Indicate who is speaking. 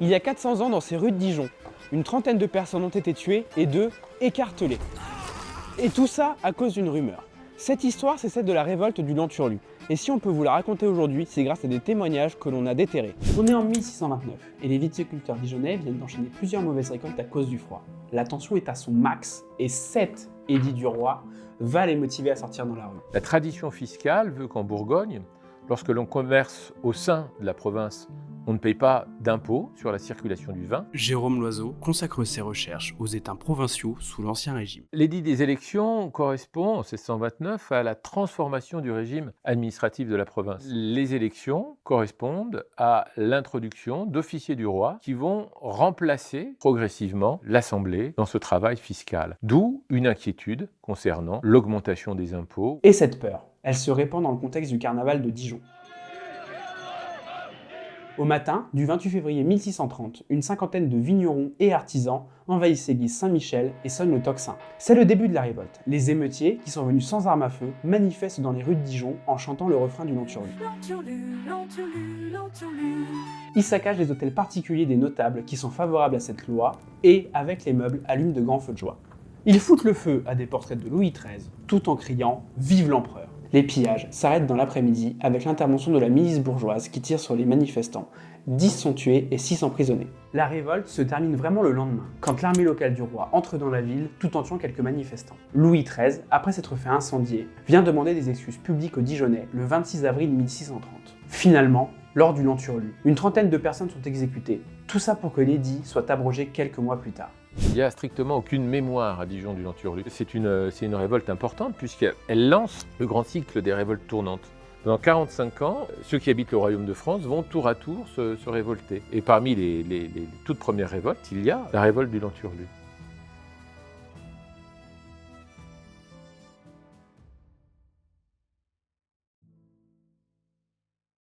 Speaker 1: Il y a 400 ans, dans ces rues de Dijon, une trentaine de personnes ont été tuées et 2 écartelées. Et tout ça à cause d'une rumeur. Cette histoire, c'est celle de la révolte du Lanturlu. Et si on peut vous la raconter aujourd'hui, c'est grâce à des témoignages que l'on a déterrés. On est en 1629 et les viticulteurs dijonnais viennent d'enchaîner plusieurs mauvaises récoltes à cause du froid. La tension est à son max et 7 édits du roi va les motiver à sortir dans la rue.
Speaker 2: La tradition fiscale veut qu'en Bourgogne, lorsque l'on commerce au sein de la province, on ne paye pas d'impôts sur la circulation du vin.
Speaker 3: Jérôme Loiseau consacre ses recherches aux états provinciaux sous l'Ancien Régime.
Speaker 2: L'édit des élections correspond, en 1629, à la transformation du régime administratif de la province. Les élections correspondent à l'introduction d'officiers du roi qui vont remplacer progressivement l'Assemblée dans ce travail fiscal. D'où une inquiétude concernant l'augmentation des impôts.
Speaker 1: Et cette peur, elle se répand dans le contexte du carnaval de Dijon. Au matin du 28 février 1630, une cinquantaine de vignerons et artisans envahissent l'église Saint-Michel et sonnent le tocsin. C'est le début de la révolte. Les émeutiers, qui sont venus sans armes à feu, manifestent dans les rues de Dijon en chantant le refrain du Lanturlu. Ils saccagent les hôtels particuliers des notables qui sont favorables à cette loi et, avec les meubles, allument de grands feux de joie. Ils foutent le feu à des portraits de Louis XIII, tout en criant « Vive l'empereur !». Les pillages s'arrêtent dans l'après-midi avec l'intervention de la milice bourgeoise qui tire sur les manifestants. 10 sont tués et 6 emprisonnés. La révolte se termine vraiment le lendemain, quand l'armée locale du roi entre dans la ville tout en tuant quelques manifestants. Louis XIII, après s'être fait incendier, vient demander des excuses publiques aux Dijonnais le 26 avril 1630. Finalement, lors du Lanturlu, une trentaine de personnes sont exécutées. Tout ça pour que l'édit soit abrogé quelques mois plus tard.
Speaker 2: Il n'y a strictement aucune mémoire à Dijon du Lanturlu. C'est une révolte importante puisqu'elle lance le grand cycle des révoltes tournantes. Pendant 45 ans, ceux qui habitent le royaume de France vont tour à tour se révolter. Et parmi les toutes premières révoltes, il y a la révolte du Lanturlu.